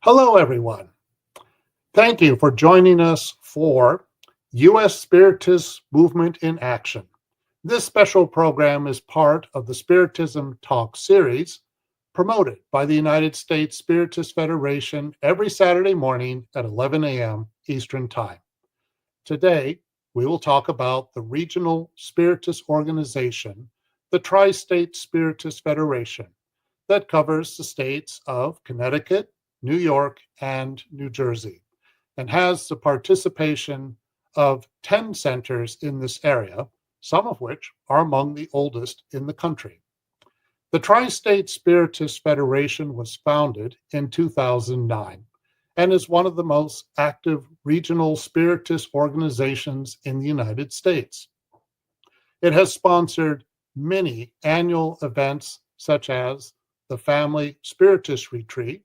Hello, everyone. Thank you for joining us for U.S. Spiritist Movement in Action. This special program is part of the Spiritism Talk series promoted by the United States Spiritist Federation every Saturday morning at 11 a.m. Eastern Time. Today, we will talk about the regional Spiritist organization, the TriState Spiritist Federation, that covers the states of Connecticut, New York, and New Jersey, and has the participation of 10 centers in this area, some of which are among the oldest in the country. The TriState Spiritist Federation was founded in 2009 and is one of the most active regional Spiritist organizations in the United States. It has sponsored many annual events such as the Family Spiritist Retreat,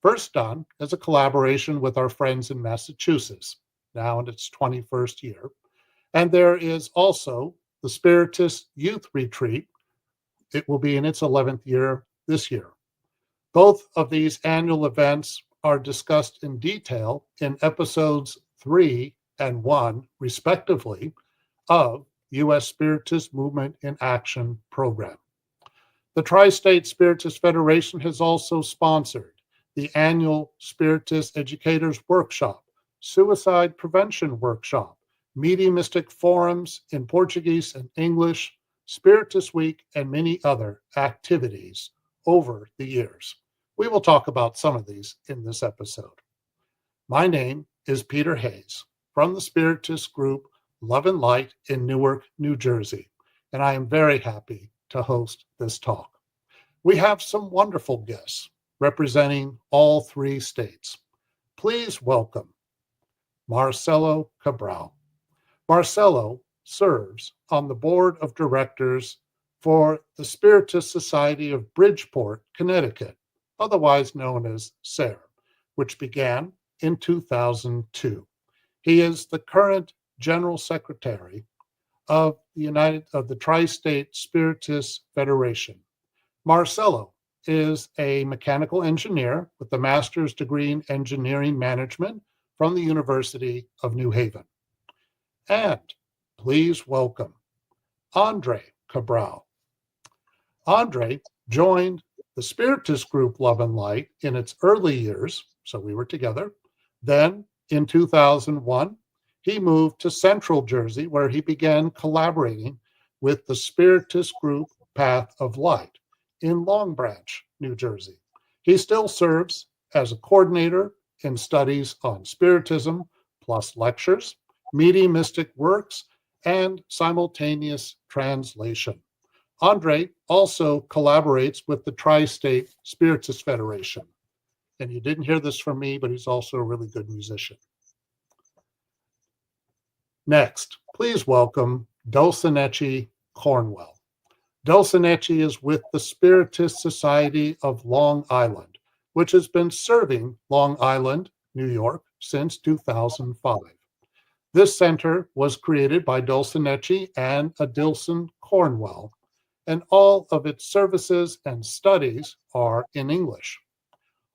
first done as a collaboration with our friends in Massachusetts, now in its 21st year. And there is also the Spiritist Youth Retreat. It will be in its 11th year this year. Both of these annual events are discussed in detail in episodes 3 and 1, respectively, of U.S. Spiritist Movement in Action program. The Tri-State Spiritist Federation has also sponsored the annual Spiritist Educators Workshop, Suicide Prevention Workshop, Mediumistic Forums in Portuguese and English, Spiritist Week, and many other activities over the years. We will talk about some of these in this episode. My name is Peter Hayes from the Spiritist group Love and Light in Newark, New Jersey, and I am very happy to host this talk. We have some wonderful guests representing all three states. Please welcome Marcelo Cabral. Marcelo serves on the board of directors for the Spiritist Society of Bridgeport, Connecticut, otherwise known as SARE, which began in 2002. He is the current General Secretary of the Tri-State Spiritist Federation. Marcelo is a mechanical engineer with a master's degree in engineering management from the University of New Haven. And please welcome Andre Cabral. Andre joined the Spiritist group Love and Light in its early years, so we were together. Then in 2001, he moved to Central Jersey, where he began collaborating with the Spiritist group Path of Light in Long Branch, New Jersey. He still serves as a coordinator in studies on Spiritism, plus lectures, mediumistic works, and simultaneous translation. Andre also collaborates with the Tri-State Spiritist Federation. And you didn't hear this from me, but he's also a really good musician. Next, please welcome Dulcineci Cornwell. Dulcineci is with the Spiritist Society of Long Island, which has been serving Long Island, New York, since 2005. This center was created by Dulcineci and Adilson Cornwell, and all of its services and studies are in English.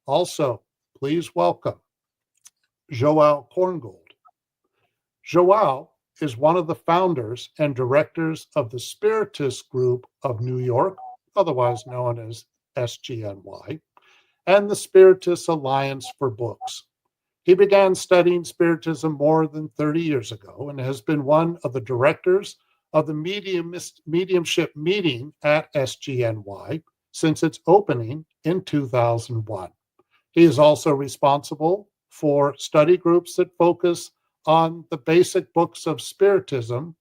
Also, please welcome Joao Korngold. Joao is one of the founders and directors of the Spiritist Group of New York, otherwise known as SGNY, and the Spiritist Alliance for Books. He began studying Spiritism more than 30 years ago and has been one of the directors of the mediumship meeting at SGNY since its opening in 2001. He is also responsible for study groups that focus on the basic books of Spiritism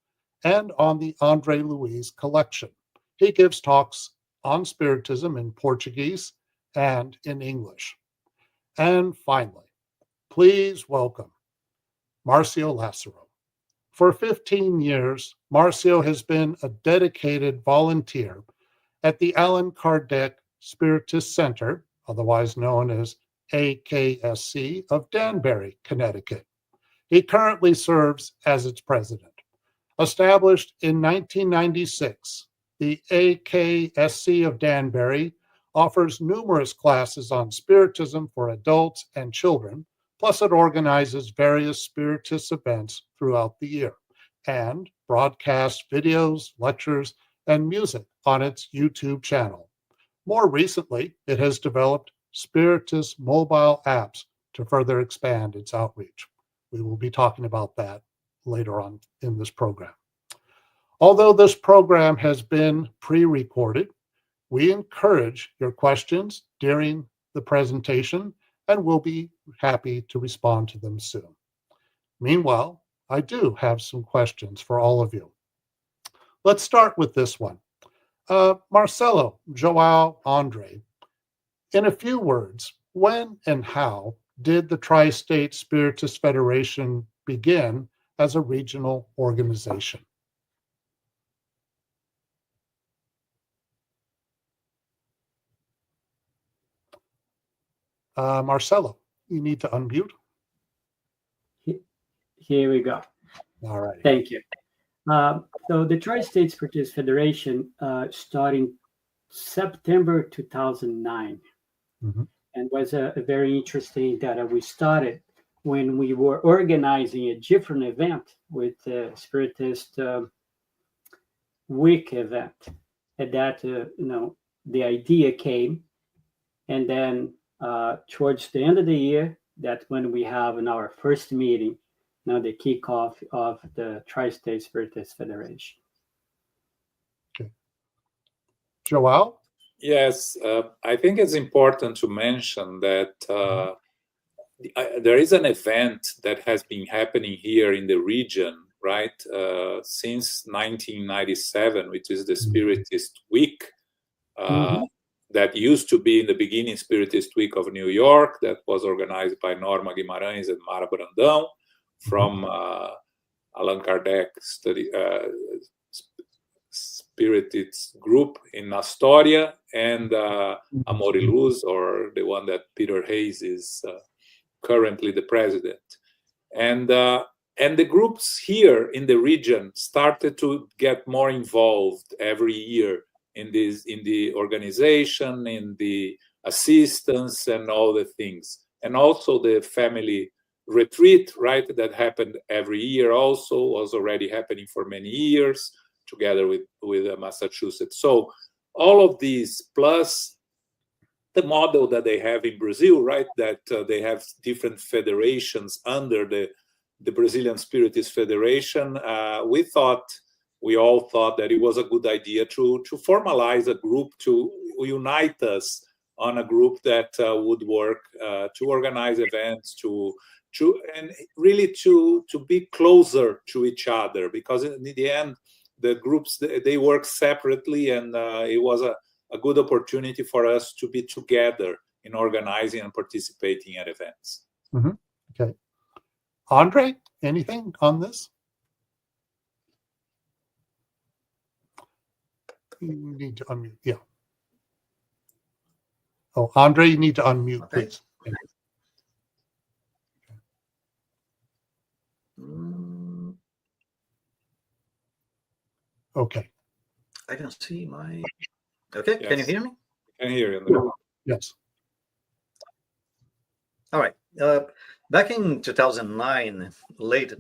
and on the Andre Luiz collection. He gives talks on Spiritism in Portuguese and in English. And finally, please welcome Marcio Lazzaro. For 15 years, Marcio has been a dedicated volunteer at the Allan Kardec Spiritist Center, otherwise known as AKSC, of Danbury, Connecticut. He currently serves as its president. Established in 1996, the AKSC of Danbury offers numerous classes on Spiritism for adults and children, plus it organizes various Spiritist events throughout the year and broadcasts videos, lectures, and music on its YouTube channel. More recently, it has developed Spiritist mobile apps to further expand its outreach. We will be talking about that later on in this program. Although this program has been pre-recorded, we encourage your questions during the presentation and we'll be happy to respond to them soon. Meanwhile, I do have some questions for all of you. Let's start with this one. Marcelo, Joao, Andre, in a few words, when and how did the TriState Spiritist Federation begin as a regional organization? Marcelo, you need to unmute. Here we go. All right. Thank you. So the TriState Spiritist Federation started September 2009. Mm-hmm. And was a very interesting that we started when we were organizing a different event with the Spiritist Week event. And that, the idea came. And then towards the end of the year, that's when we have in our first meeting, the kickoff of the TriState Spiritist Federation. Okay. Joao? Yes, I think it's important to mention that there is an event that has been happening here in the region, right, since 1997, which is the Spiritist Week, that used to be in the beginning Spiritist Week of New York, that was organized by Norma Guimarães and Mara Brandão from Allan Kardec Spiritist group in Astoria, and Amoriluz, or the one that Peter Hayes is currently the president. And the groups here in the region started to get more involved every year in the organization, in the assistance and all the things. And also the family retreat, right, that happened every year also was already happening for many years, together with Massachusetts. So all of these, plus the model that they have in Brazil, right, that they have different federations under the Brazilian Spiritist Federation, we all thought that it was a good idea to formalize a group, to unite us on a group that would work to organize events, and really to be closer to each other, because in the end, the groups, they work separately, and it was a good opportunity for us to be together in organizing and participating at events. Mm-hmm. Okay. Andre, anything on this? You need to unmute. Yeah. Oh, Andre, you need to unmute, Okay. please. Okay. I don't see my... Okay, Yes. Can you hear me? I can hear you. Yes. All right. Back in 2009, late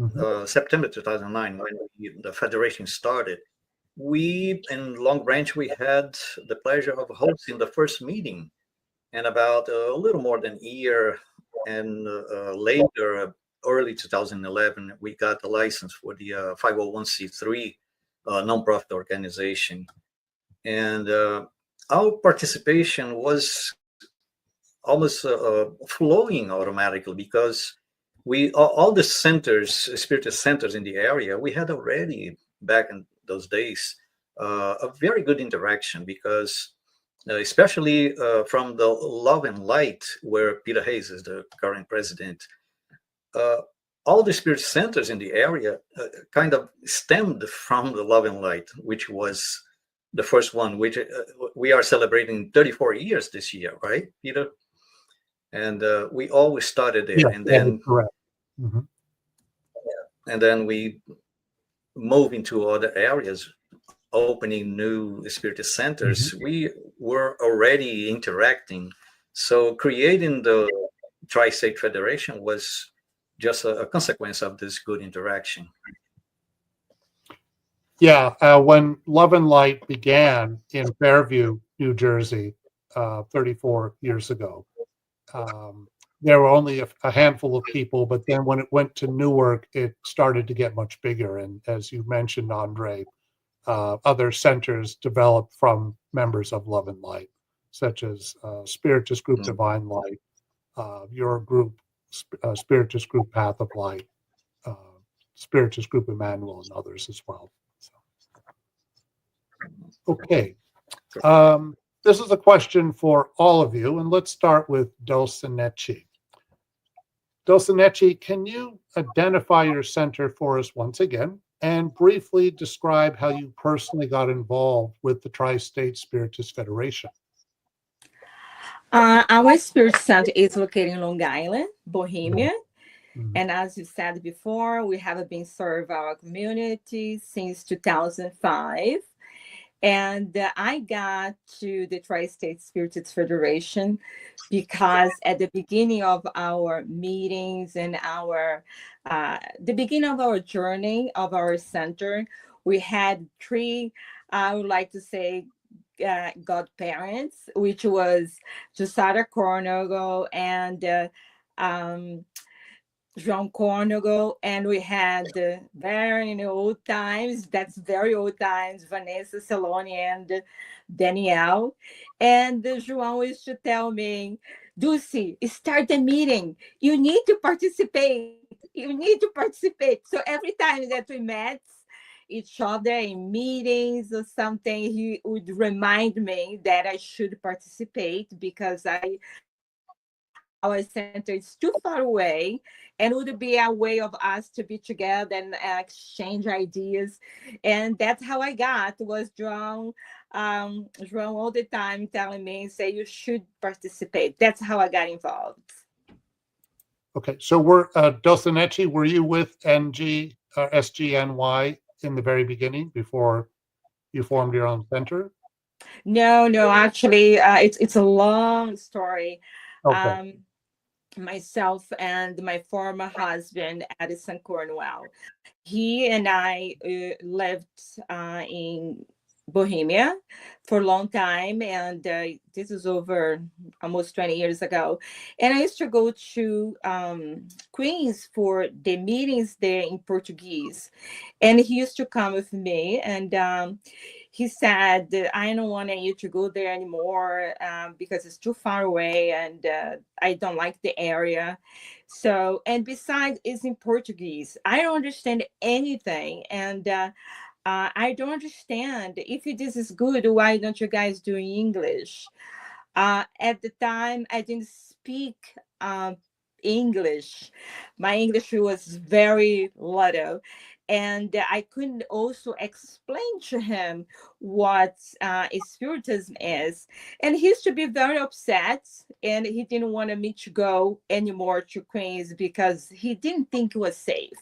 September 2009, when the Federation started, we in Long Branch, we had the pleasure of hosting the first meeting. And about a little more than a year and later, early 2011, we got the license for the 501c3 nonprofit organization. And our participation was almost flowing automatically, because all the centers, Spiritist centers in the area, we had already, back in those days, a very good interaction, because especially from the Love and Light, where Peter Hayes is the current president, all the Spirit centers in the area kind of stemmed from the Love and Light, which was the first one, which we are celebrating 34 years this year, right, Peter? And we always started there, and then correct. Mm-hmm. And then we move into other areas opening new Spiritist centers, we were already interacting. So creating the TriState Federation was just a consequence of this good interaction. Yeah, when Love and Light began in Fairview, New Jersey, 34 years ago, there were only a handful of people, but then when it went to Newark, it started to get much bigger. And as you mentioned, Andre, other centers developed from members of Love and Light, such as Spiritist Group Divine Light, your group, Spiritist Group Path of Light, Spiritist Group Emmanuel, and others as well. So, okay. This is a question for all of you, and let's start with Dulcineci. Dulcineci, can you identify your center for us once again and briefly describe how you personally got involved with the TriState Spiritist Federation? Our Spirit Center is located in Long Island, Bohemia. Mhm. And as you said before, we have been serving our community since 2005. And I got to the TriState Spiritist Federation because at the beginning of our meetings and the beginning of our journey of our center, we had three, I would like to say, godparents, which was Josiah Cornegal and Jean Cornegal, and we had very old times, that's very old times, Vanessa Saloni and Danielle. And João used to tell me, Dulce, start the meeting. You need to participate. You need to participate. So every time that we met each other in meetings or something, he would remind me that I should participate because our center is too far away, and would be a way of us to be together and exchange ideas. And that's how I got, was João all the time telling me, say, you should participate. That's how I got involved. Okay, so Dulcineci, were you with SGNY in the very beginning before you formed your own center? No, actually, it's a long story. Okay. Myself and my former husband, Addison Cornwell, he and I lived in Bohemia for a long time, and this is over almost 20 years ago. And I used to go to Queens for the meetings there in Portuguese, and he used to come with me, and he said, I don't want you to go there anymore because it's too far away, and I don't like the area. So, and besides, it's in Portuguese. I don't understand anything, and I don't understand. If this is good, why don't you guys do English? At the time, I didn't speak English. My English was very little. And I couldn't also explain to him what Spiritism is. And he used to be very upset, and he didn't want me to go anymore to Queens because he didn't think it was safe.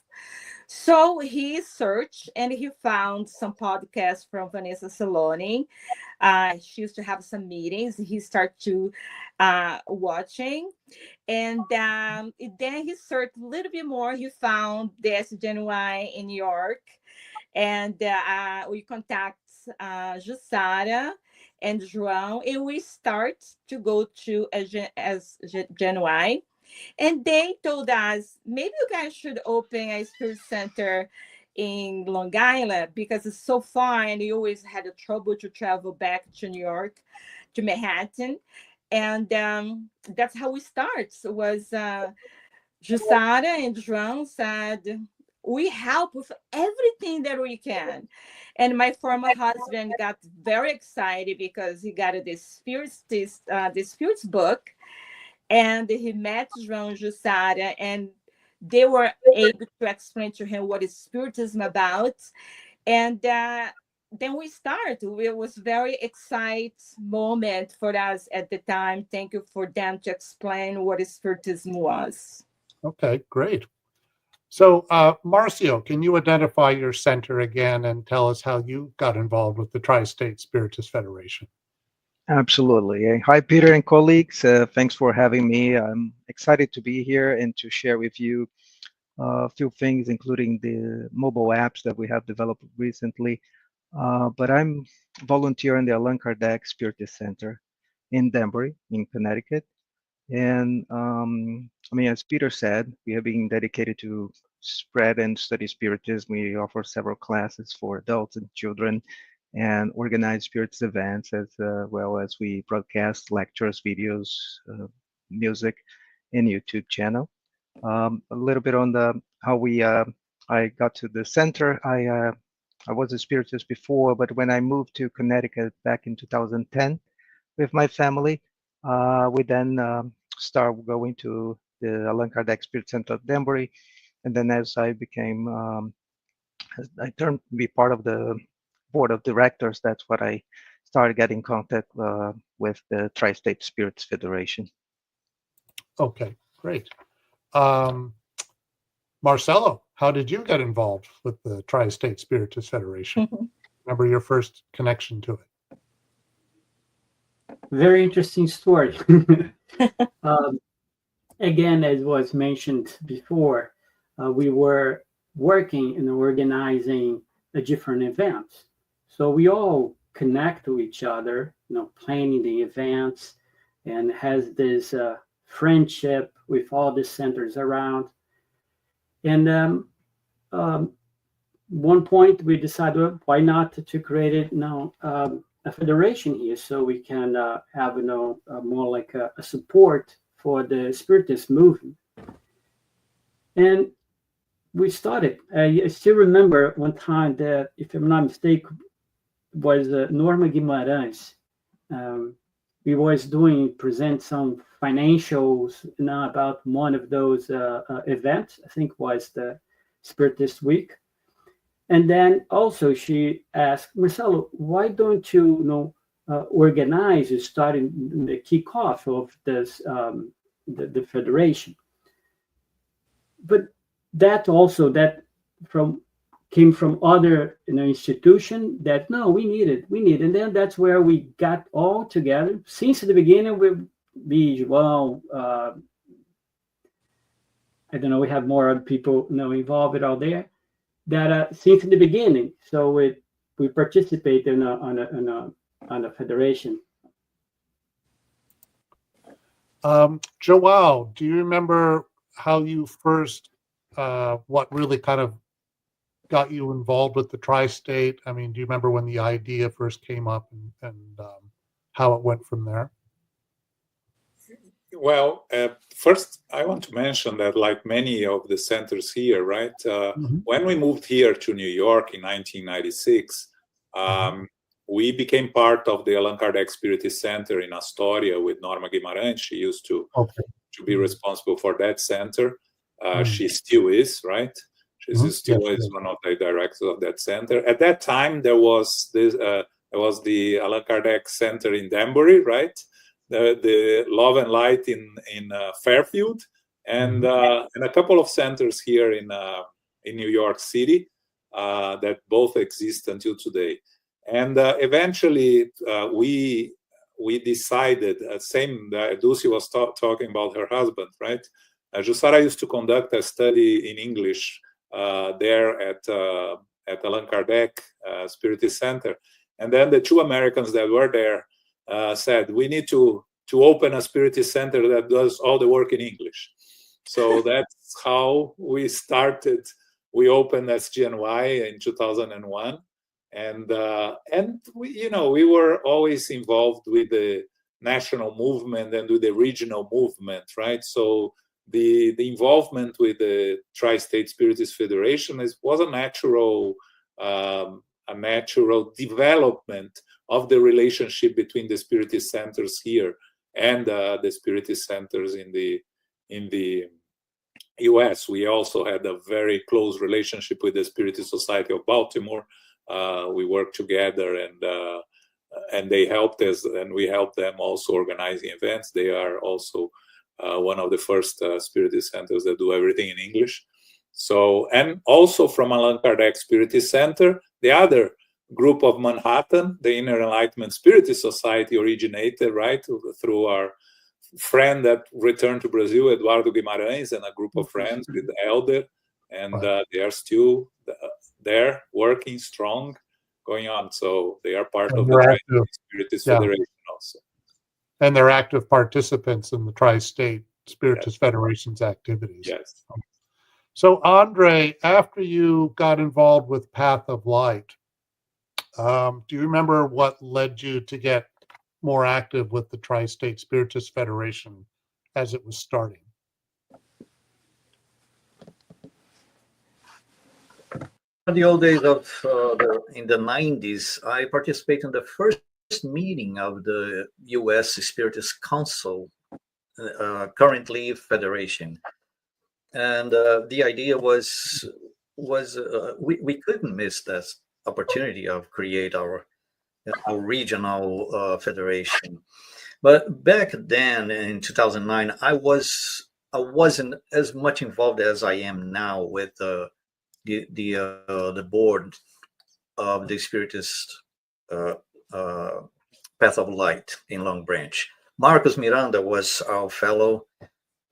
So he searched and he found some podcasts from Vanessa Saloni. She used to have some meetings. He started to watching. And then he searched a little bit more. He found the SGNY in New York. And we contact Jussara and João, and we start to go to SGNY. And they told us, maybe you guys should open a spirit center in Long Island because it's so far and you always had a trouble to travel back to New York, to Manhattan. And that's how we start. It was Jussara and João said, we help with everything that we can. And my former husband got very excited because he got the Spirit's book. And he met João and Jussara, and they were able to explain to him what is Spiritism about. And then we start. It was very exciting moment for us at the time. Thank you for them to explain what Spiritism was. Okay, great. So, Marcio, can you identify your center again and tell us how you got involved with the TriState Spiritist Federation? Absolutely. Hi, Peter and colleagues. Thanks for having me. I'm excited to be here and to share with you a few things, including the mobile apps that we have developed recently. But I'm volunteer in the Allan Kardec Spiritist Center in Danbury, in Connecticut. And I mean, as Peter said, we have been dedicated to spread and study Spiritism. We offer several classes for adults and children and organize Spiritist events, as well as we broadcast lectures, videos, music, and YouTube channel. A little bit on the how we I got to the center. I was a Spiritist before, but when I moved to Connecticut back in 2010 with my family, we then started going to the Allan Kardec Spirit Center of Danbury, and then as I became, I turned to be part of the board of directors. That's what I started getting contact with the TriState Spiritist Federation. Okay, great. Marcelo, how did you get involved with the TriState Spiritist Federation? Remember your first connection to it? Very interesting story. Again, as was mentioned before, we were working and organizing a different events. So we all connect to each other, planning the events, and has this friendship with all the centers around. And one point we decided, well, why not to create it a federation here, so we can have more like a support for the Spiritist movement. And we started. I still remember one time that, if I'm not mistaken, was Norma Guimarães. We was present some financials about one of those events. I think was the Spiritist Week. And then also she asked, Marcelo, why don't you, organize and start the kickoff of this the federation? But that came from other institution that no, we need it, and then that's where we got all together. Since the beginning, we I don't know, we have more people involved out there. That since the beginning, so we participate on a federation. Joao, do you remember how you first, what really kind of got you involved with the TriState? I mean, do you remember when the idea first came up and how it went from there? Well, first, I want to mention that, like many of the centers here, right, when we moved here to New York in 1996, we became part of the Allan Kardec Spiritist Center in Astoria with Norma Guimarães. She used to be responsible for that center. She still is, right? She still is one of the directors of that center. At that time, there was the Allan Kardec Center in Danbury, right? The Love and Light in Fairfield, and a couple of centers here in New York City that both exist until today. And eventually, we decided, Dulce was talking about her husband, right? Jussara used to conduct a study in English there at Allan Kardec Spiritist Center, and then the two Americans that were there said, we need to open a Spiritist center that does all the work in English. So that's how we started. We opened SGNY in 2001, and we were always involved with the national movement and with the regional movement, right? So the involvement with the TriState Spiritist Federation was a natural development of the relationship between the Spiritist centers here and the Spiritist centers in the U.S. We also had a very close relationship with the Spiritist Society of Baltimore. We worked together, and they helped us, and we helped them also organizing events. They are also one of the first Spiritist centers that do everything in English. So, and also from Allan Kardec Spiritist Center, the other group of Manhattan, the Inner Enlightenment Spiritist Society, originated right through our friend that returned to Brazil, Eduardo Guimarães, and a group of friends with the elder, and they are still there, working strong, going on. So they are part of the TriState Spiritist Federation also. And they're active participants in the TriState Spiritist Federation's activities. Yes. So, Andre, after you got involved with Path of Light, do you remember what led you to get more active with the TriState Spiritist Federation as it was starting? In the old days of in the 90s, I participated in the first meeting of the U.S. Spiritist Council, currently Federation, and the idea was we couldn't miss this opportunity of create our regional federation. But back then in 2009, I wasn't as much involved as I am now with the board of the Spiritist Path of Light in Long Branch. Marcos Miranda was our fellow,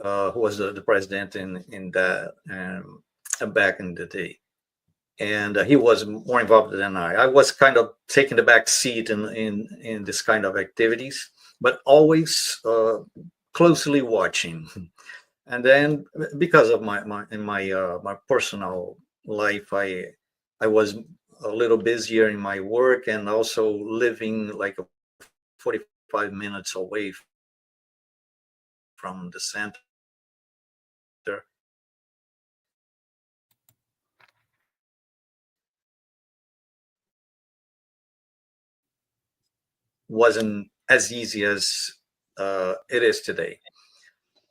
who was the president in that back in the day, and he was more involved than I. I was kind of taking the back seat in this kind of activities, but always closely watching. And then because of my personal life, I was a little busier in my work, and also living like 45 minutes away from the center. Wasn't as easy as it is today.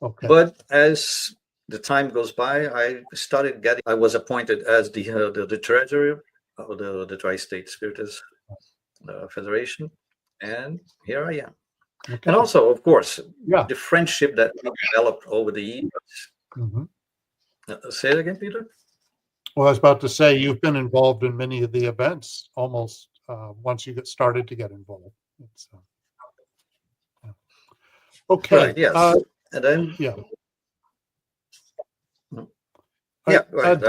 Okay. But as the time goes by, I was appointed as the treasurer of the TriState Spiritist Federation, and here I am. Okay. And also, of course, the friendship that we developed over the years. Mm-hmm. Say it again, Peter? Well, I was about to say, you've been involved in many of the events almost once you get started to get involved. Okay. Right, yes. And then... Yeah. Yeah, right.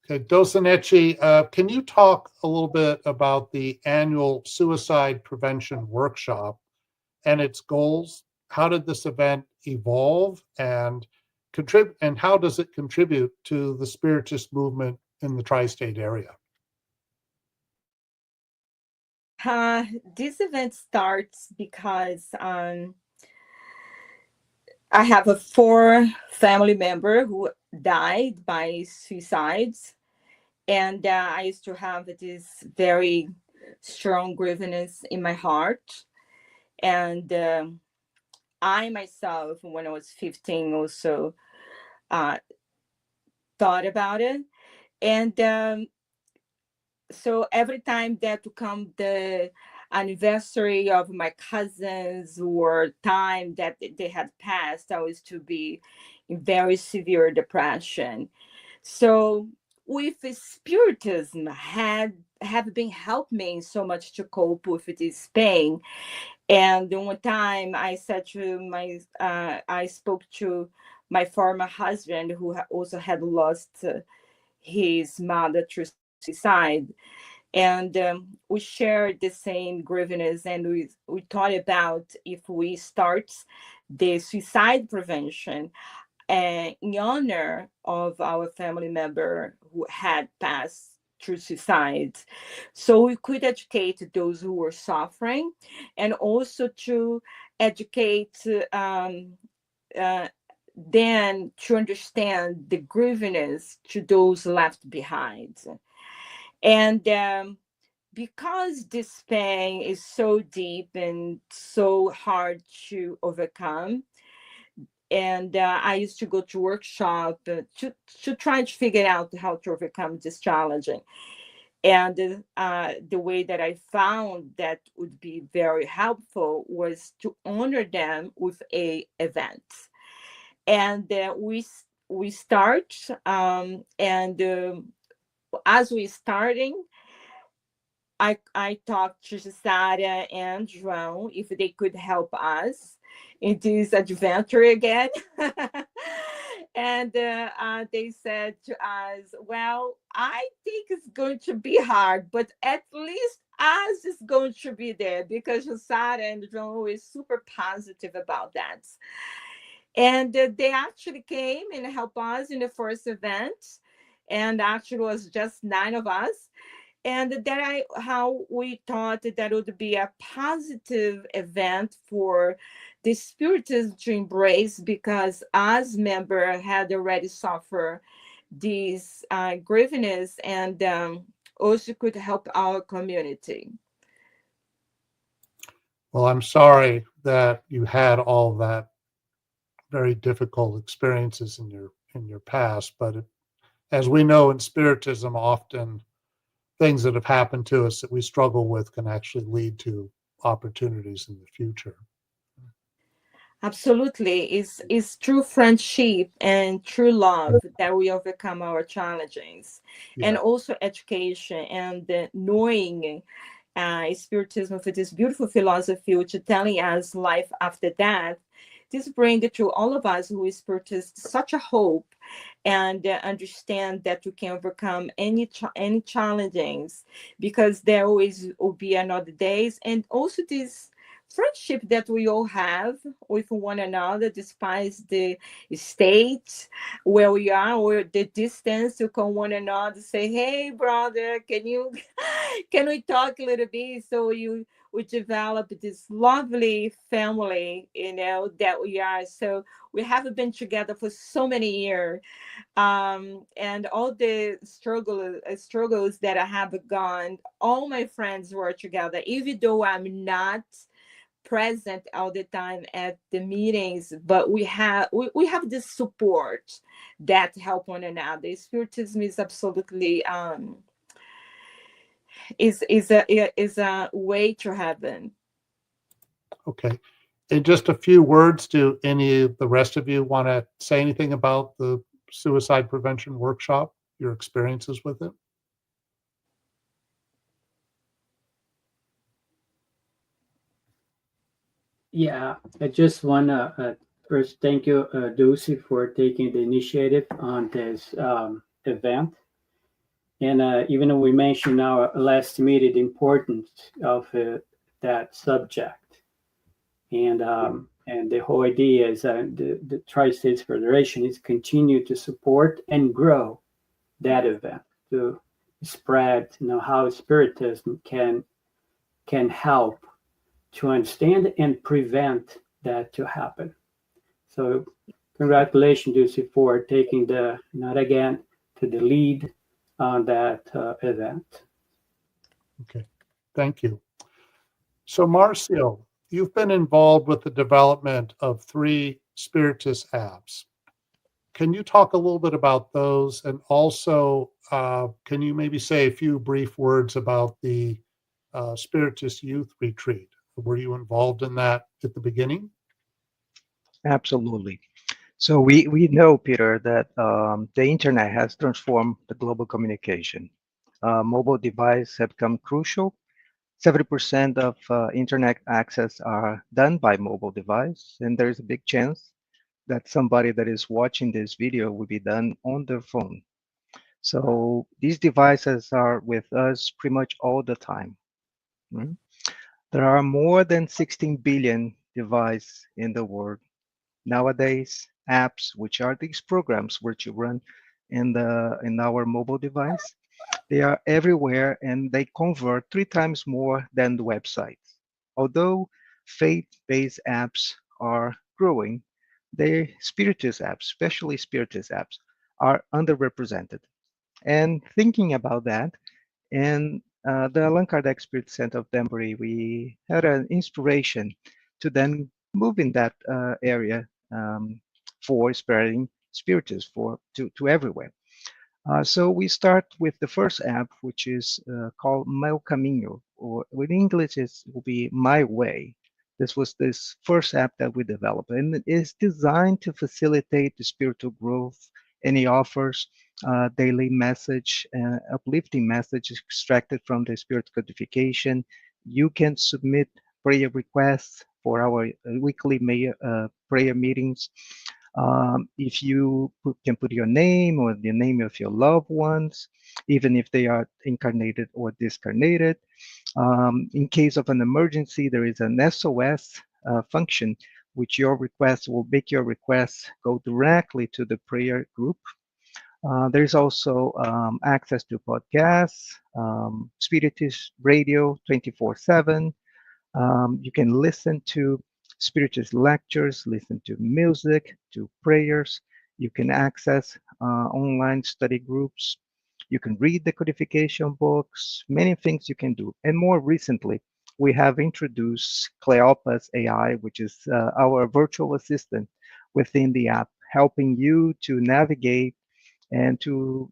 Okay, Dosanecci, can you talk a little bit about the annual suicide prevention workshop and its goals? How did this event evolve and contribute, and how does it contribute to the Spiritist movement in the tri-state area? This event starts because I have 4 family members who died by suicides, and I used to have this very strong grievances in my heart. And I myself, when I was 15, also thought about it. And so every time that to come the anniversary of my cousins or time that they had passed, I was to be in very severe depression. So with Spiritism have been helping me so much to cope with this pain. And one time I said to I spoke to my former husband, who also had lost his mother through suicide. And we shared the same grievances, and we thought about if we start the suicide prevention in honor of our family member who had passed through suicide. So we could educate those who were suffering, and also to educate then to understand the grievances to those left behind. And because this pain is so deep and so hard to overcome, and I used to go to workshop to try to figure out how to overcome this challenge. And the way that I found that would be very helpful was to honor them with a event. And we we start, and as we starting, I talked to Sarah and João if they could help us in this adventure again. And they said to us, well, I think it's going to be hard, but at least us is going to be there, because Sarah and João is super positive about that. And they actually came and helped us in the first event. And actually, it was just 9 of us, and how we thought that would be a positive event for the spiritism to embrace, because as member had already suffered these grievances, and also could help our community. Well, I'm sorry that you had all that very difficult experiences in your past, but as we know in Spiritism, often things that have happened to us that we struggle with can actually lead to opportunities in the future. Absolutely. It's true friendship and true love that we overcome our challenges. Yeah. And also education and knowing Spiritism with this beautiful philosophy, which is telling us life after death. This brings to all of us who is Spiritist such a hope, and understand that we can overcome any challenges, because there always will be another days. And also this friendship that we all have with one another, despite the state where we are or the distance, to call one another, say, hey brother, can we talk a little bit? So we develop this lovely family, that we are. So we have been together for so many years, and all the struggles that I have gone, all my friends were together, even though I'm not present all the time at the meetings, but we have this support that help one another. Spiritism is absolutely is a way to heaven. Okay. In just a few words, do any of the rest of you want to say anything about the suicide prevention workshop, your experiences with it? Yeah, I just want to first thank you, Dulce, for taking the initiative on this event. And even though we mentioned our last meeting the importance of that subject, and the whole idea is the TriState Federation is continue to support and grow that event, to spread, how Spiritism can help to understand and prevent that to happen. So congratulations, Lucy, for taking the not again to the lead on that event. Okay, thank you. So Marcio, you've been involved with the development of 3 Spiritist apps. Can you talk a little bit about those? And also, can you maybe say a few brief words about the Spiritist Youth Retreat? Were you involved in that at the beginning? Absolutely. So we know, Peter, that the internet has transformed the global communication. Mobile devices have become crucial. 70% of internet access are done by mobile device, and there's a big chance that somebody that is watching this video will be done on their phone. So these devices are with us pretty much all the time. There are more than 16 billion devices in the world. Nowadays, apps, which are these programs which you run in our mobile device, they are everywhere, and they convert 3 times more than the websites. Although faith-based apps are growing, the Spiritist apps, especially Spiritist apps, are underrepresented. And thinking about that, and the Allan Kardec Spirit Center of Danbury, we had an inspiration to then move in that area for spreading Spiritism to everywhere. So we start with the first app, which is called Meu Caminho, or in English it will be My Way. This was this first app that we developed, and it is designed to facilitate the spiritual growth. And it offers daily message, uplifting message extracted from the spirit codification. You can submit prayer requests for our weekly prayer meetings. If you can put your name or the name of your loved ones, even if they are incarnated or discarnated. In case of an emergency, there is an SOS function, which your request will make your request go directly to the prayer group. There's also access to podcasts, Spiritist radio 24/7. You can listen to Spiritist lectures, listen to music, to prayers. You can access online study groups. You can read the codification books, many things you can do. And more recently, we have introduced Cleopas AI, which is our virtual assistant within the app, helping you to navigate and to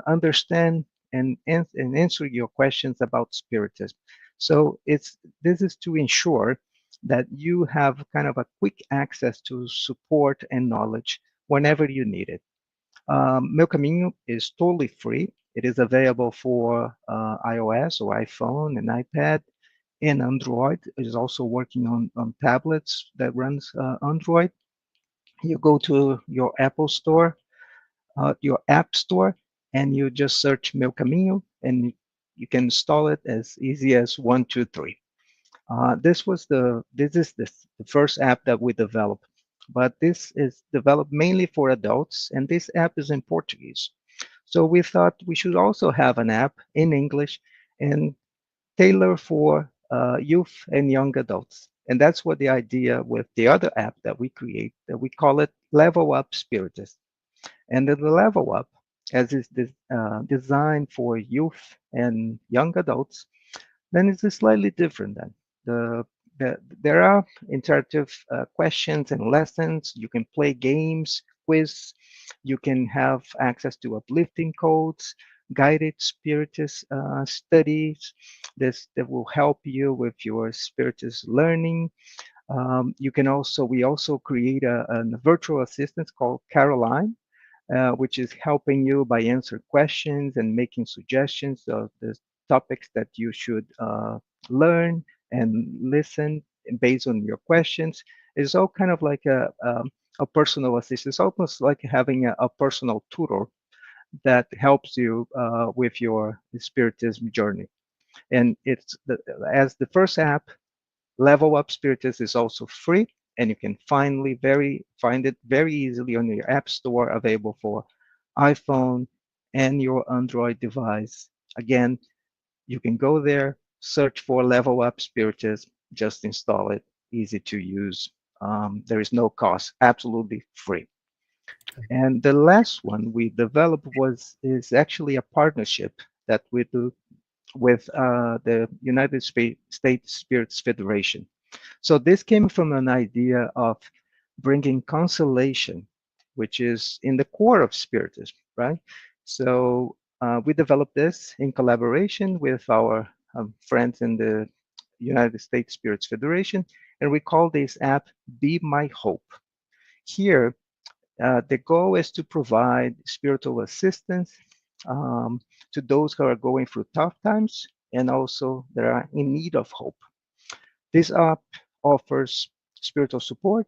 understand and answer your questions about Spiritism. So this is to ensure that you have kind of a quick access to support and knowledge whenever you need it. Meu Caminho is totally free. It is available for iOS or iPhone and iPad, and Android. It is also working on tablets that runs Android. You go to your Apple Store, your App Store, and you just search Meu Caminho, and you can install it as easy as 1, 2, 3. This is the first app that we developed, but this is developed mainly for adults, and this app is in Portuguese. So we thought we should also have an app in English and tailor for youth and young adults. And that's what the idea with the other app that we create, that we call it Level Up Spiritist. And the Level Up, as is designed for youth and young adults, then it's slightly different then. There are interactive questions and lessons. You can play games, quiz. You can have access to uplifting codes, guided spiritist studies. That will help you with your spiritist learning. We also create a virtual assistant called Caroline, which is helping you by answering questions and making suggestions of the topics that you should learn and listen based on your questions. It's all kind of like a personal assistant. It's almost like having a personal tutor that helps you with your spiritism journey. And as the first app, Level Up Spiritist is also free, and you can find it very easily on your App Store, available for iPhone and your Android device. Again, you can go there, search for Level Up Spiritist, just install it, easy to use. There is no cost, absolutely free. And the last one we developed is actually a partnership that we do with the United States Spiritist Federation. So this came from an idea of bringing consolation, which is in the core of Spiritism, right? So we developed this in collaboration with our friends in the United States Spiritist Federation, and we call this app Be My Hope. Here, the goal is to provide spiritual assistance to those who are going through tough times and also that are in need of hope. This app offers spiritual support.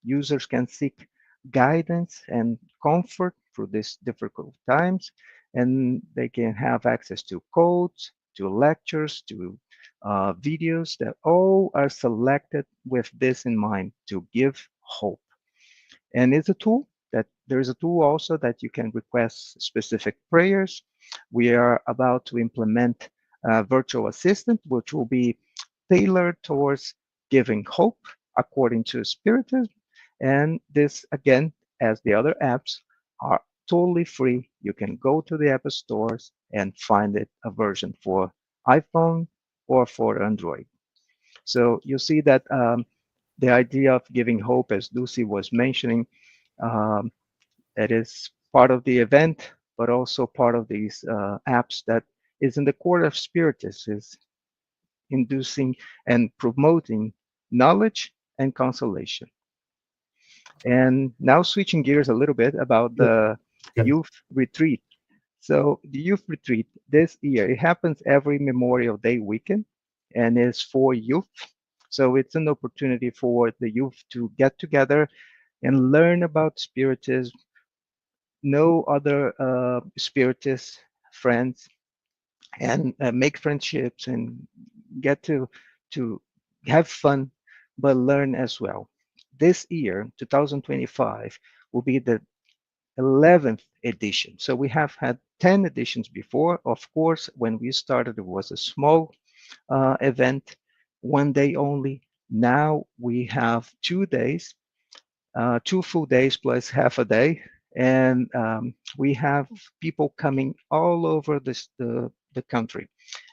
Users can seek guidance and comfort through these difficult times, and they can have access to codes, to lectures, to videos that all are selected with this in mind, to give hope. And it's a tool that there is a tool also that you can request specific prayers. We are about to implement a virtual assistant, which will be tailored towards giving hope according to Spiritism. And this, again, as the other apps, are totally free. You can go to the app stores and find it, a version for iPhone or for Android. So you see that the idea of giving hope, as Lucy was mentioning, it is part of the event, but also part of these apps that is in the core of Spiritism, is inducing and promoting knowledge, and consolation. And now switching gears a little bit about the Okay. youth retreat. So the youth retreat this year, it happens every Memorial Day weekend and is for youth. So it's an opportunity for the youth to get together and learn about Spiritism, know other Spiritist friends, and make friendships and get to have fun, but learn as well. This year, 2025, will be the 11th edition. So we have had 10 editions before. Of course, when we started, it was a small event, 1 day only. Now we have 2 days, 2 full days plus half a day. And we have people coming all over the country.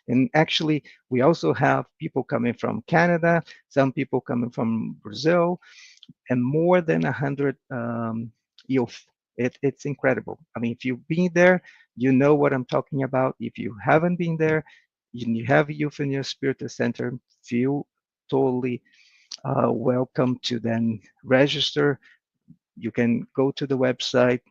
And actually, we also have people coming from Canada, some people coming from Brazil, and more than 100 youth. It's incredible. I mean, if you've been there, you know what I'm talking about. If you haven't been there, you have youth in your Spiritist Center, feel totally welcome to then register. You can go to the website.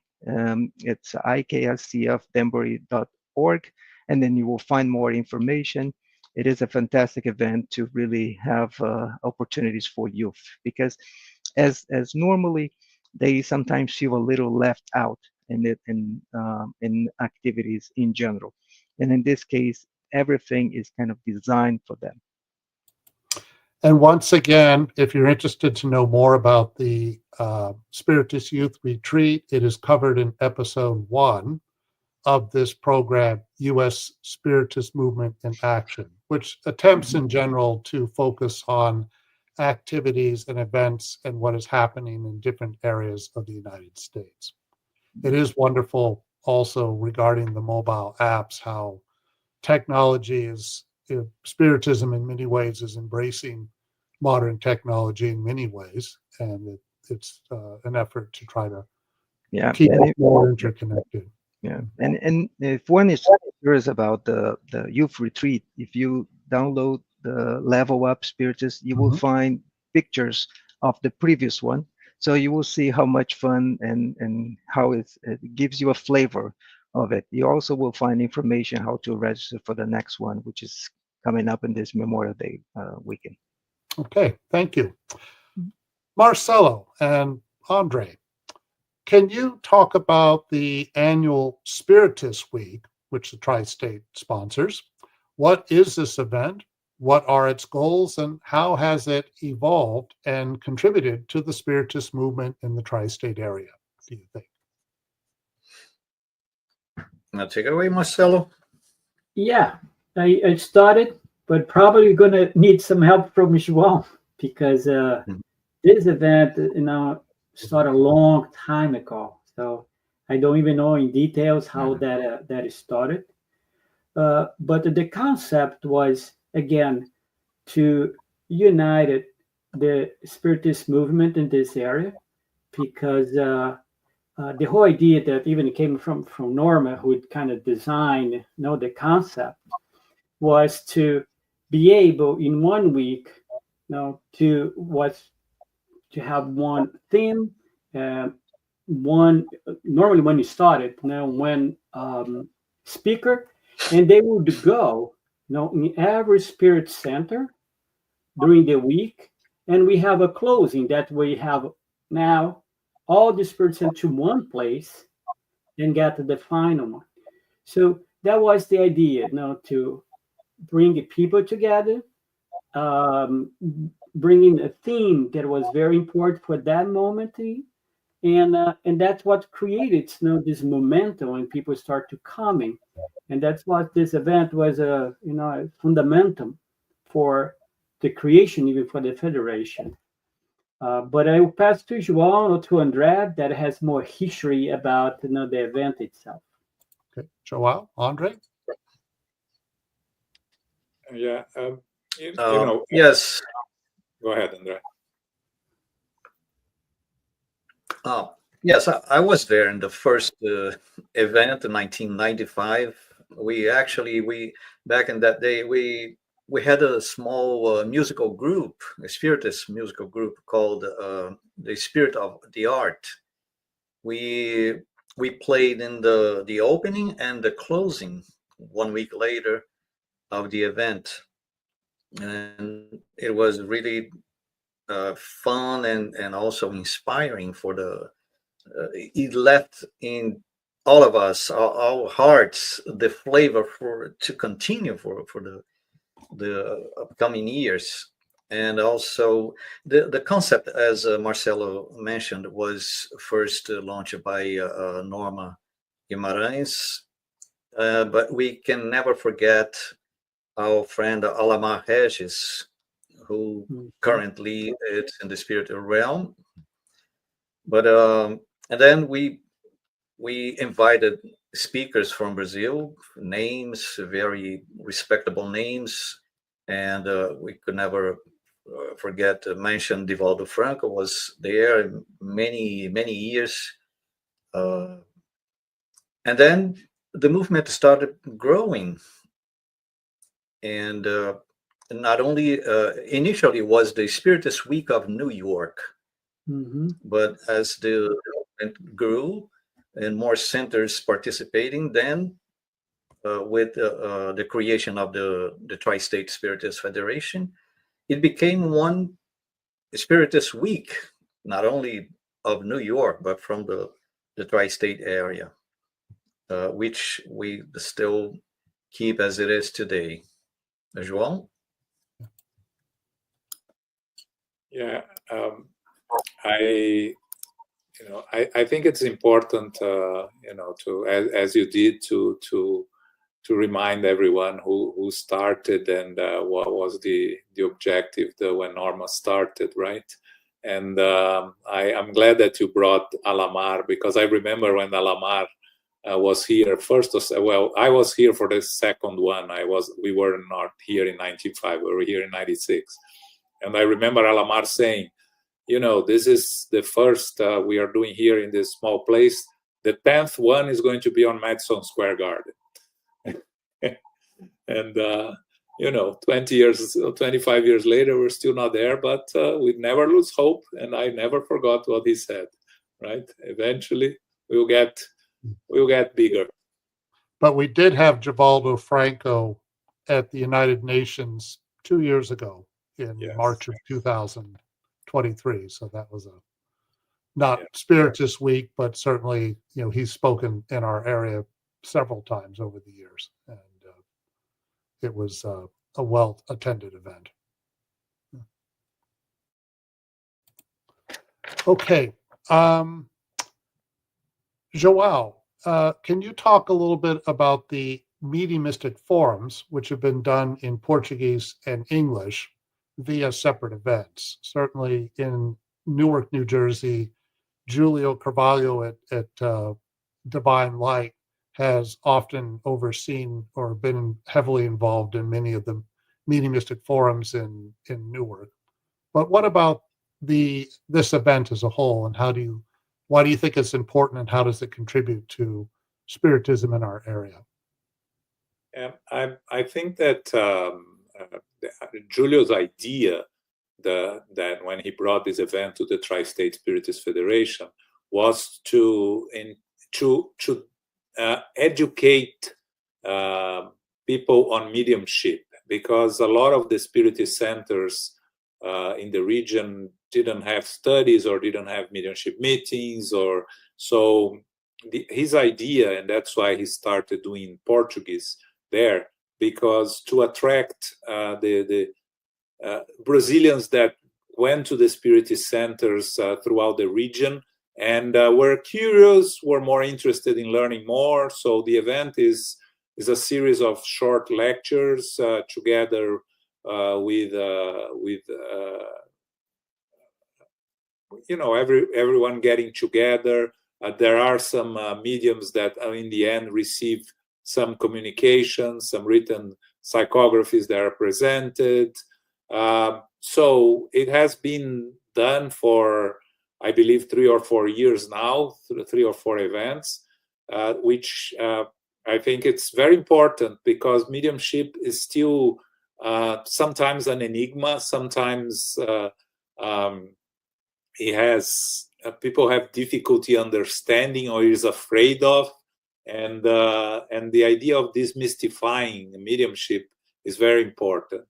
It's ikscfdenbury.org, and then you will find more information. It is a fantastic event to really have opportunities for youth, because as normally they sometimes feel a little left out in activities in general, and in this case, everything is kind of designed for them. And once again, if you're interested to know more about the Spiritist Youth Retreat, it is covered in episode 1 of this program, U.S. Spiritist Movement in Action, which attempts in general to focus on activities and events and what is happening in different areas of the United States. It is wonderful also regarding the mobile apps, how technology is, Spiritism in many ways is embracing modern technology in many ways, and it's an effort to try to keep it more interconnected. Yeah, and if one is curious about the youth retreat, if you download the Level Up Spiritist, you will find pictures of the previous one. So you will see how much fun and how it gives you a flavor of it. You also will find information how to register for the next one, which is coming up in this Memorial Day weekend. Okay, thank you. Marcelo and Andre, can you talk about the annual Spiritist Week, which the TriState sponsors? What is this event? What are its goals, and how has it evolved and contributed to the Spiritist movement in the tri-state area, do you think? Now take it away, Marcelo. Yeah, I started, but probably going to need some help from João, because this event, started a long time ago. So I don't even know in details how that started. But the concept was, again, to unite the Spiritist movement in this area, because the whole idea that even came from Norma, who had kind of designed the concept, was to be able in 1 week to have one theme, one normally when you started, one speaker, and they would go in every spirit center during the week, and we have a closing that we have now all the spirits into one place and get the final one. So that was the idea, to bring people together, bringing a theme that was very important for that moment, and that's what created this momentum when people start to coming, and that's what this event was a fundamental for the creation, even for the federation. But I will pass to João or to André that has more history about the event itself. Okay, João, Andre? Yeah, Yes. Go ahead, André. Yes, I was there in the first event in 1995. We back in that day, we had a small musical group, a Spiritist musical group called the Spirit of the Art. We played in the opening and the closing 1 week later of the event, and it was really fun and also inspiring for the. It left in all of us, our hearts, the flavor to continue for the upcoming years. And also the concept, as Marcelo mentioned, was first launched by Norma Guimarães, but we can never forget our friend Alamar Regis, who currently is in the spiritual realm. But and then we invited speakers from Brazil, names, very respectable names, and we could never forget to mention Divaldo Franco was there many years, and then the movement started growing, and not only initially was the Spiritist Week of New York, but as the movement grew and more centers participating, then with the creation of the TriState Spiritist Federation, it became one Spiritist Week, not only of New York, but from the tri-state area, which we still keep as it is today. João? Yeah, I think it's important, to as you did to remind everyone who started and what was the objective when Norma started, right? And I'm glad that you brought Alamar, because I remember when Alamar was here first. Well, I was here for the second one. We were not here in 1995. We were here in 96, and I remember Alamar saying, this is the first we are doing here in this small place. The 10th one is going to be on Madison Square Garden. And 25 years later, we're still not there, but we never lose hope, and I never forgot what he said, right? Eventually we'll get bigger. But we did have Divaldo Franco at the United Nations 2 years ago in March of 2023. So that was not Spiritist Week, but certainly, he's spoken in our area several times over the years, and it was a well-attended event. Okay. João, can you talk a little bit about the mediumistic forums, which have been done in Portuguese and English via separate events? Certainly in Newark, New Jersey, Julio Carvalho at Divine Light has often overseen or been heavily involved in many of the mediumistic forums in Newark. But what about this event as a whole, and why do you think it's important, and how does it contribute to Spiritism in our area? I think that Julio's idea that when he brought this event to the TriState Spiritist Federation was to educate people on mediumship, because a lot of the Spiritist centers in the region didn't have studies or didn't have mediumship meetings, or so his idea, and that's why he started doing Portuguese there, because to attract the Brazilians that went to the Spiritist centers throughout the region and were curious, were more interested in learning more. So the event is a series of short lectures together with everyone getting together. There are some mediums that in the end receive some communications, some written psychographies that are presented. So it has been done for, I believe, 3 or 4 years now, 3 or 4 events, which I think it's very important, because mediumship is still sometimes an enigma, sometimes he has people have difficulty understanding or is afraid of, and the idea of demystifying mediumship is very important.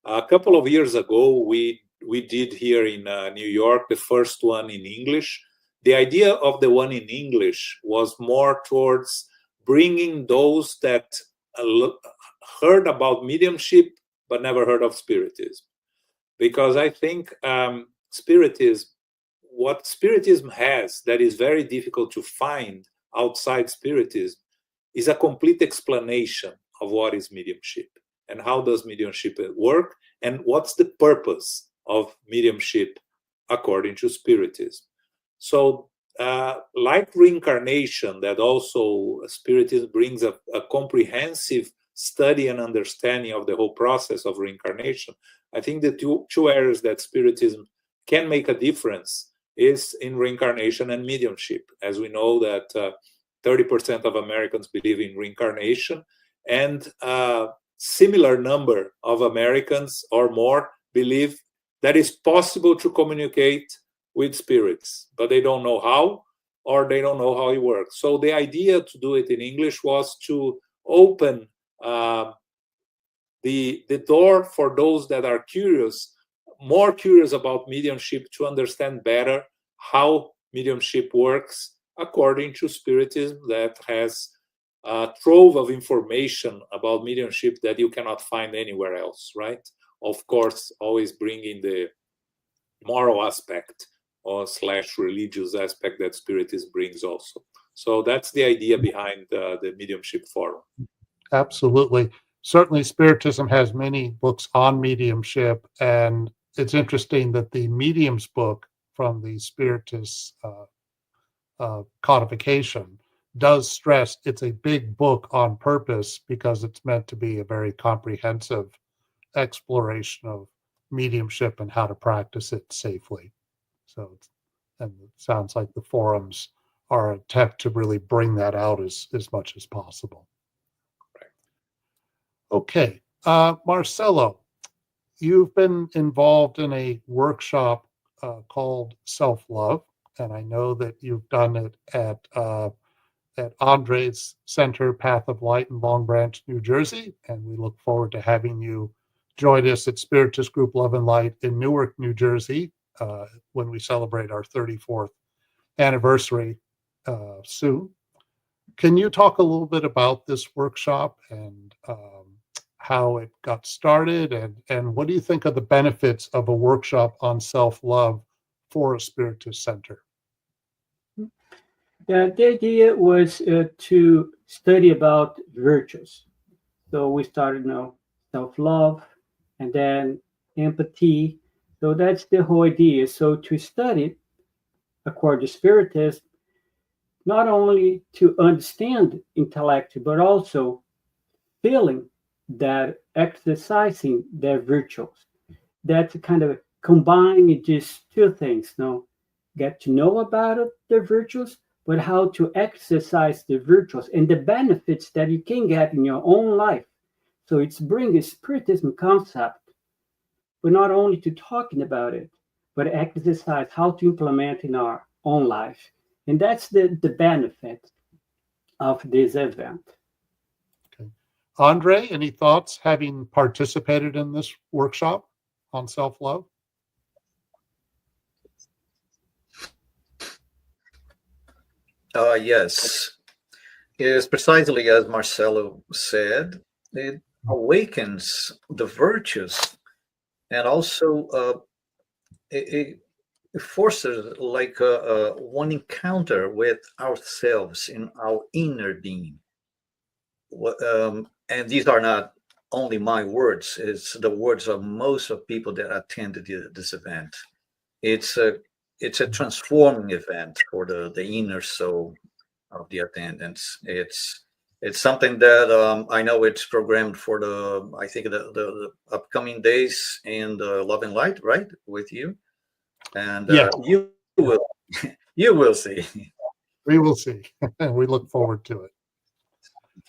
A couple of years ago, we did here in New York the first one in English. The idea of the one in English was more towards bringing those that heard about mediumship but never heard of Spiritism, because I think Spiritism, what Spiritism has that is very difficult to find outside Spiritism, is a complete explanation of what is mediumship and how does mediumship work and what's the purpose of mediumship according to Spiritism. So like reincarnation, that also Spiritism brings a comprehensive study and understanding of the whole process of reincarnation. I think the two areas that Spiritism can make a difference is in reincarnation and mediumship. As we know that 30% of Americans believe in reincarnation, and a similar number of Americans or more believe that it's possible to communicate with spirits, but they don't know how, or they don't know how it works. So the idea to do it in English was to open the door for those that are curious, more curious about mediumship, to understand better how mediumship works according to Spiritism, that has a trove of information about mediumship that you cannot find anywhere else, right? Of course, always bringing the moral aspect or / religious aspect that Spiritism brings also. So that's the idea behind the Mediumship Forum. Absolutely. Certainly, Spiritism has many books on mediumship, and it's interesting that the medium's book from the Spiritist codification does stress it's a big book on purpose, because it's meant to be a very comprehensive exploration of mediumship and how to practice it safely. So, and it sounds like the forums are an attempt to really bring that out as much as possible. Okay, Marcelo, you've been involved in a workshop called Self-Love, and I know that you've done it at Andre's Center, Path of Light in Long Branch, New Jersey, and we look forward to having you join us at Spiritist Group Love and Light in Newark, New Jersey, when we celebrate our 34th anniversary soon. Can you talk a little bit about this workshop and how it got started, and what do you think are the benefits of a workshop on self-love for a Spiritist center? Yeah, the idea was to study about virtues. So we started self-love and then empathy. So that's the whole idea. So to study, according to Spiritism, not only to understand intellect, but also feeling that exercising their virtues. That's kind of combining just two things. Get to know about their virtues, but how to exercise the virtues and the benefits that you can get in your own life. So it's bringing Spiritism concept, but not only to talking about it, but exercise how to implement in our own life. And that's the benefit of this event. Okay. Andre, any thoughts having participated in this workshop on self-love? Yes. It is precisely as Marcelo said. It awakens the virtues, and also it forces like one encounter with ourselves in our inner being. And these are not only my words; it's the words of most of people that attended this event. It's a transforming event for the inner soul of the attendants. It's something that I know it's programmed for the upcoming days in the Love and Light, right, with you, and yeah. you will see. We will see. We look forward to it.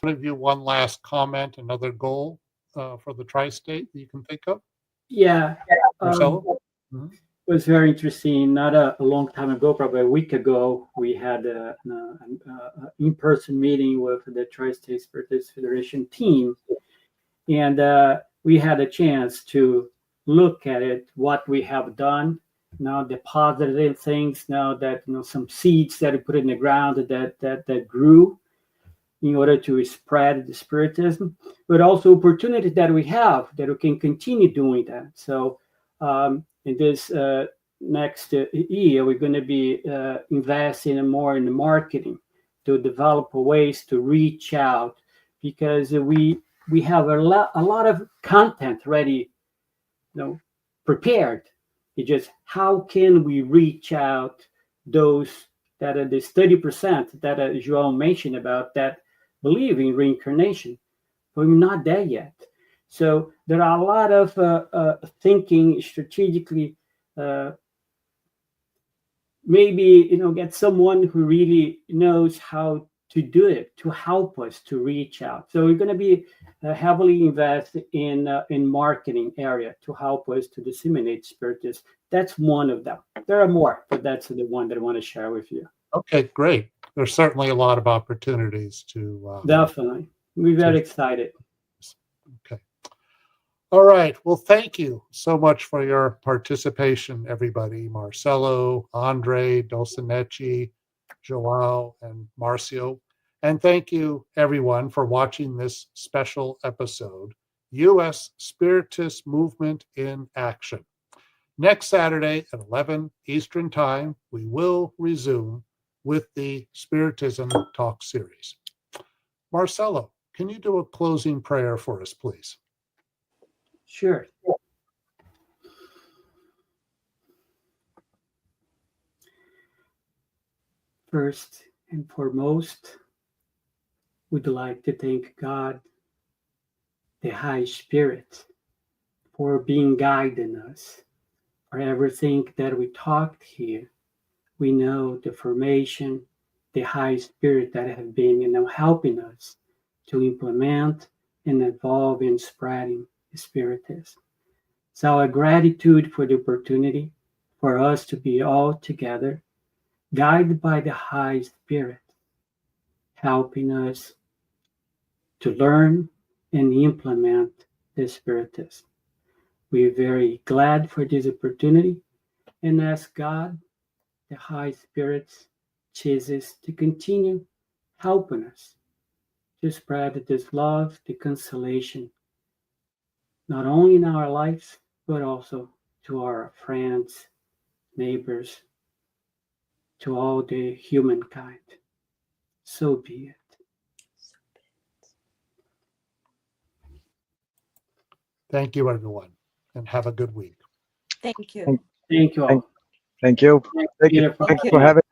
One of you, one last comment, another goal for the tri-state that you can think of? Yeah. Marcelo? Mhm. It was very interesting. Not a long time ago, probably a week ago, we had an in-person meeting with the TriState Spiritist Federation team, and we had a chance to look at it, what we have done, now the positive things, now that some seeds that we put in the ground that grew in order to spread the Spiritism, but also opportunities that we have that we can continue doing that. So in this next year, we're going to be investing more in the marketing to develop ways to reach out, because we have a lot of content ready, prepared. It's just how can we reach out those that are this 30% that João mentioned about that believe in reincarnation, but we're not there yet. So there are a lot of thinking strategically. Maybe get someone who really knows how to do it to help us to reach out. So we're going to be heavily invest in marketing area to help us to disseminate Spiritism. That's one of them. There are more, but that's the one that I want to share with you. Okay, great. There's certainly a lot of opportunities to definitely. We're very excited. Okay. All right. Well, thank you so much for your participation, everybody. Marcelo, Andre, Dulcineci, Joao, and Marcio. And thank you, everyone, for watching this special episode, U.S. Spiritist Movement in Action. Next Saturday at 11 Eastern Time, we will resume with the Spiritism Talk series. Marcelo, can you do a closing prayer for us, please? Sure. First and foremost, we'd like to thank God, the High Spirit, for being guiding us. For everything that we talked here, we know the formation, the High Spirit that have been helping us to implement and evolve in spreading Spiritism. So our gratitude for the opportunity for us to be all together, guided by the High Spirit, helping us to learn and implement the Spiritism. We are very glad for this opportunity and ask God, the High Spirit, Jesus, to continue helping us to spread this love, the consolation, not only in our lives, but also to our friends, neighbors, to all the humankind. So be it. Thank you, everyone, and have a good week. Thank you. Thank you all. Thank you. Thank you. Thank you for having